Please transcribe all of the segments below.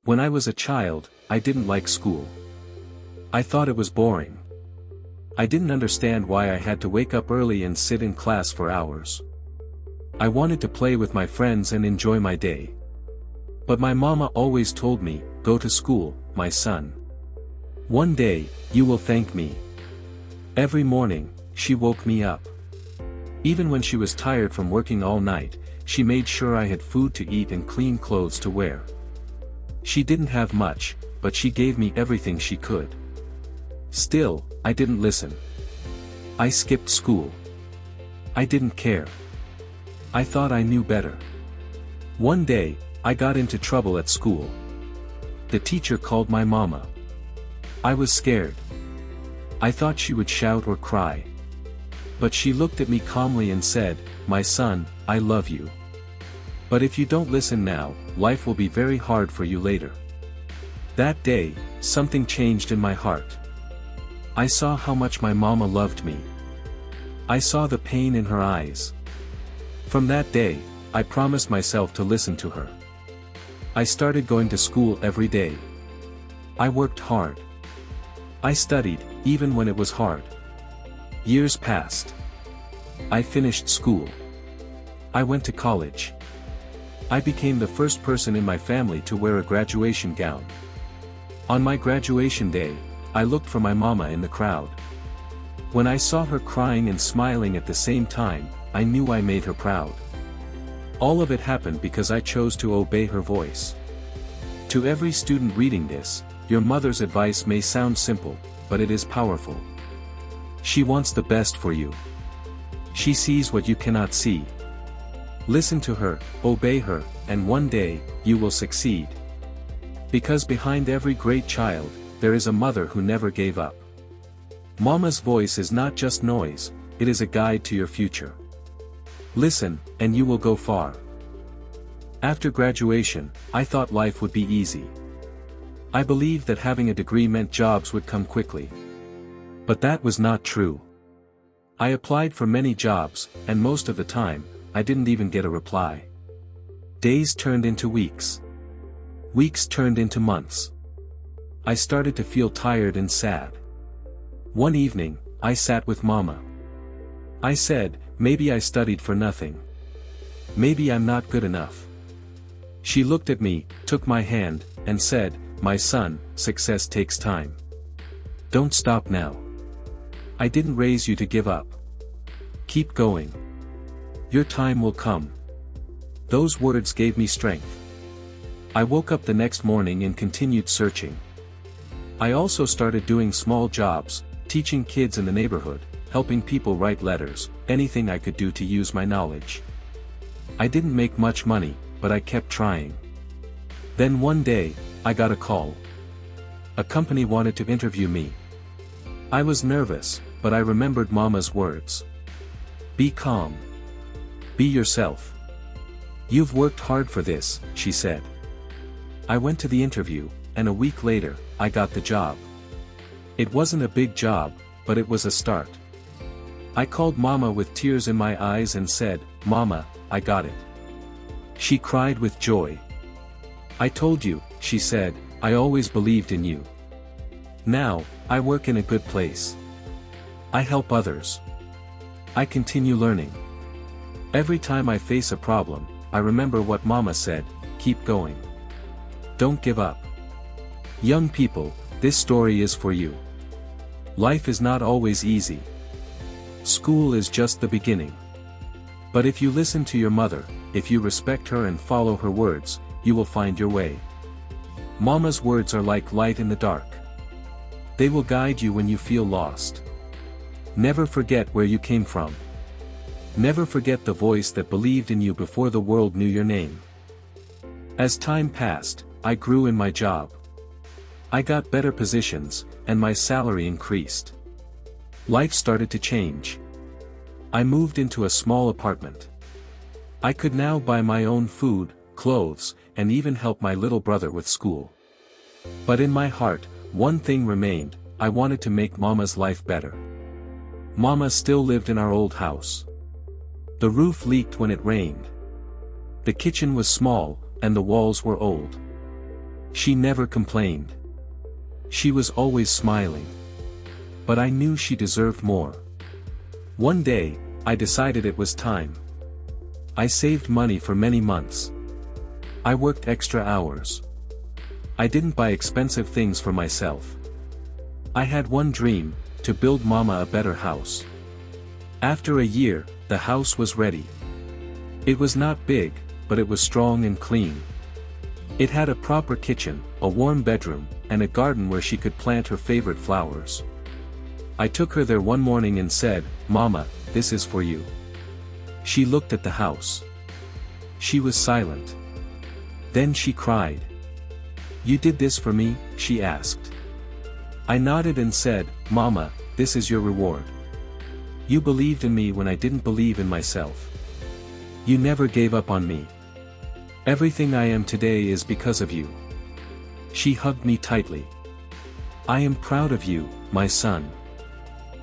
When I was a child, I didn't like school. I thought it was boring. I didn't understand why I had to wake up early and sit in class for hours. I wanted to play with my friends and enjoy my day. But my mama always told me, "Go to school, my son. One day, you will thank me." Every morning, she woke me up. Even when she was tired from working all night, she made sure I had food to eat and clean clothes to wear. She didn't have much, but she gave me everything she could. Still, I didn't listen. I skipped school. I didn't care. I thought I knew better. One day, I got into trouble at school. The teacher called my mama. I was scared. I thought she would shout or cry. But she looked at me calmly and said, "My son, I love you. But if you don't listen now, life will be very hard for you later." That day, something changed in my heart. I saw how much my mama loved me. I saw the pain in her eyes. From that day, I promised myself to listen to her. I started going to school every day. I worked hard. I studied, even when it was hard. Years passed. I finished school. I went to college. I became the first person in my family to wear a graduation gown. On my graduation day, I looked for my mama in the crowd. When I saw her crying and smiling at the same time, I knew I made her proud. All of it happened because I chose to obey her voice. To every student reading this, your mother's advice may sound simple, but it is powerful. She wants the best for you. She sees what you cannot see. Listen to her, obey her, and one day, you will succeed. Because behind every great child, there is a mother who never gave up. Mama's voice is not just noise, it is a guide to your future. Listen, and you will go far. After graduation, I thought life would be easy. I believed that having a degree meant jobs would come quickly. But that was not true. I applied for many jobs, and most of the time, I didn't even get a reply. Days turned into weeks. Weeks turned into months. I started to feel tired and sad. One evening, I sat with Mama. I said, "Maybe I studied for nothing. Maybe I'm not good enough." She looked at me, took my hand, and said, "My son, success takes time. Don't stop now. I didn't raise you to give up. Keep going. Your time will come." Those words gave me strength. I woke up the next morning and continued searching. I also started doing small jobs, teaching kids in the neighborhood, helping people write letters, anything I could do to use my knowledge. I didn't make much money, but I kept trying. Then one day, I got a call. A company wanted to interview me. I was nervous, but I remembered Mama's words. "Be calm. Be yourself. You've worked hard for this," she said. I went to the interview, and a week later, I got the job. It wasn't a big job, but it was a start. I called Mama with tears in my eyes and said, "Mama, I got it." She cried with joy. "I told you," she said, "I always believed in you. Now, I work in a good place. I help others. I continue learning. Every time I face a problem, I remember what Mama said, keep going. Don't give up." Young people, this story is for you. Life is not always easy. School is just the beginning. But if you listen to your mother, if you respect her and follow her words, you will find your way. Mama's words are like light in the dark. They will guide you when you feel lost. Never forget where you came from. Never forget the voice that believed in you before the world knew your name. As time passed, I grew in my job. I got better positions, and my salary increased. Life started to change. I moved into a small apartment. I could now buy my own food, clothes, and even help my little brother with school. But in my heart, one thing remained: I wanted to make Mama's life better. Mama still lived in our old house. The roof leaked when it rained. The kitchen was small, and the walls were old. She never complained. She was always smiling. But I knew she deserved more. One day, I decided it was time. I saved money for many months. I worked extra hours. I didn't buy expensive things for myself. I had one dream, to build Mama a better house. After a year, the house was ready. It was not big, but it was strong and clean. It had a proper kitchen, a warm bedroom, and a garden where she could plant her favorite flowers. I took her there one morning and said, "Mama, this is for you." She looked at the house. She was silent. Then she cried. "You did this for me?" she asked. I nodded and said, "Mama, this is your reward. You believed in me when I didn't believe in myself. You never gave up on me. Everything I am today is because of you." She hugged me tightly. "I am proud of you, my son.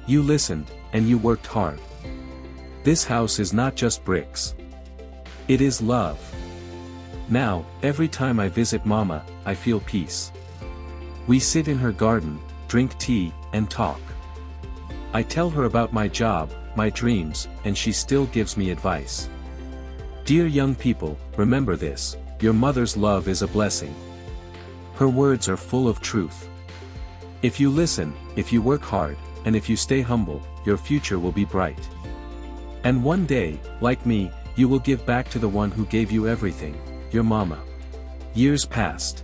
You listened, and you worked hard. This house is not just bricks. It is love. Now, every time I visit Mama, I feel peace. We sit in her garden, drink tea, and talk. I tell her about my job, my dreams, and she still gives me advice. Dear young people, remember this: your mother's love is a blessing. Her words are full of truth. If you listen, if you work hard, and if you stay humble, your future will be bright. And one day, like me, you will give back to the one who gave you everything, your mama." Years passed.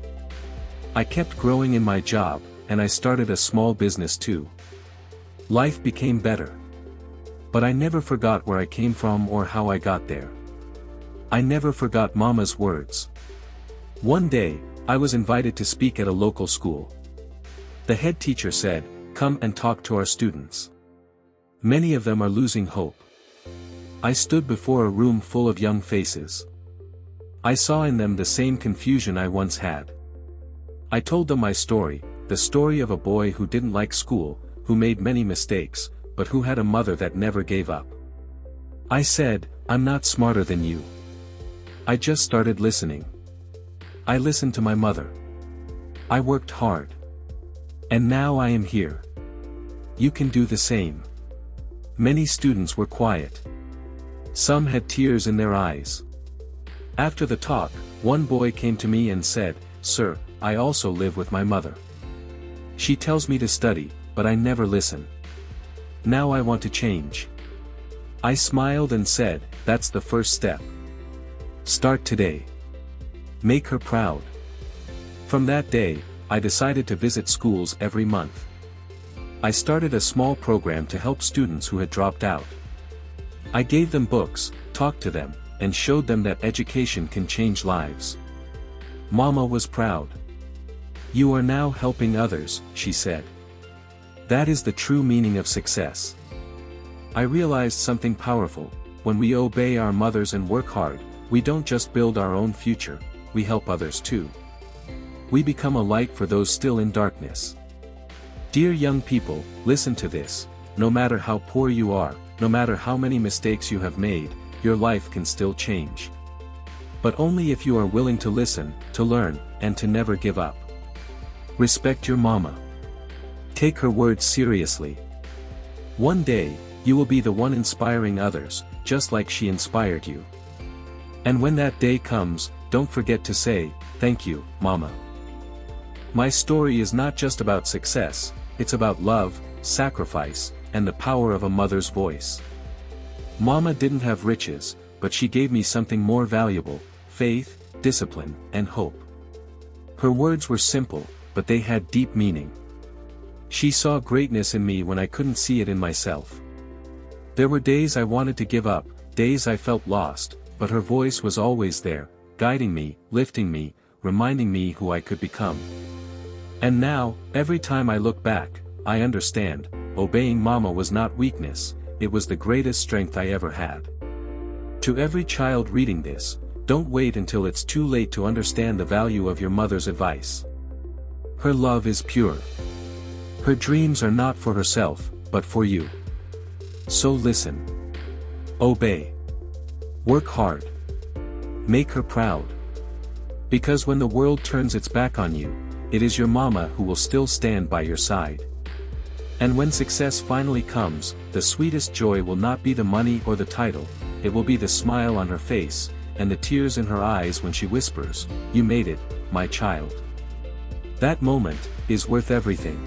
I kept growing in my job, and I started a small business too. Life became better. But I never forgot where I came from or how I got there. I never forgot Mama's words. One day, I was invited to speak at a local school. The head teacher said, "Come and talk to our students. Many of them are losing hope." I stood before a room full of young faces. I saw in them the same confusion I once had. I told them my story, the story of a boy who didn't like school, who made many mistakes, but who had a mother that never gave up. I said, "I'm not smarter than you. I just started listening. I listened to my mother. I worked hard. And now I am here. You can do the same." Many students were quiet. Some had tears in their eyes. After the talk, one boy came to me and said, "Sir, I also live with my mother. She tells me to study, but I never listen. Now I want to change." I smiled and said, "That's the first step. Start today. Make her proud." From that day, I decided to visit schools every month. I started a small program to help students who had dropped out. I gave them books, talked to them, and showed them that education can change lives. Mama was proud. "You are now helping others," she said. That is the true meaning of success. I realized something powerful: when we obey our mothers and work hard, we don't just build our own future, we help others too. We become a light for those still in darkness. Dear young people, listen to this: no matter how poor you are, no matter how many mistakes you have made, your life can still change. But only if you are willing to listen, to learn, and to never give up. Respect your mama. Take her words seriously. One day, you will be the one inspiring others, just like she inspired you. And when that day comes, don't forget to say, "Thank you, Mama." My story is not just about success, it's about love, sacrifice, and the power of a mother's voice. Mama didn't have riches, but she gave me something more valuable: faith, discipline, and hope. Her words were simple, but they had deep meaning. She saw greatness in me when I couldn't see it in myself. There were days I wanted to give up, days I felt lost, but her voice was always there, guiding me, lifting me, reminding me who I could become. And now, every time I look back, I understand, obeying Mama was not weakness, it was the greatest strength I ever had. To every child reading this, don't wait until it's too late to understand the value of your mother's advice. Her love is pure. Her dreams are not for herself, but for you. So listen. Obey. Work hard. Make her proud. Because when the world turns its back on you, it is your mama who will still stand by your side. And when success finally comes, the sweetest joy will not be the money or the title, it will be the smile on her face, and the tears in her eyes when she whispers, "You made it, my child." That moment is worth everything.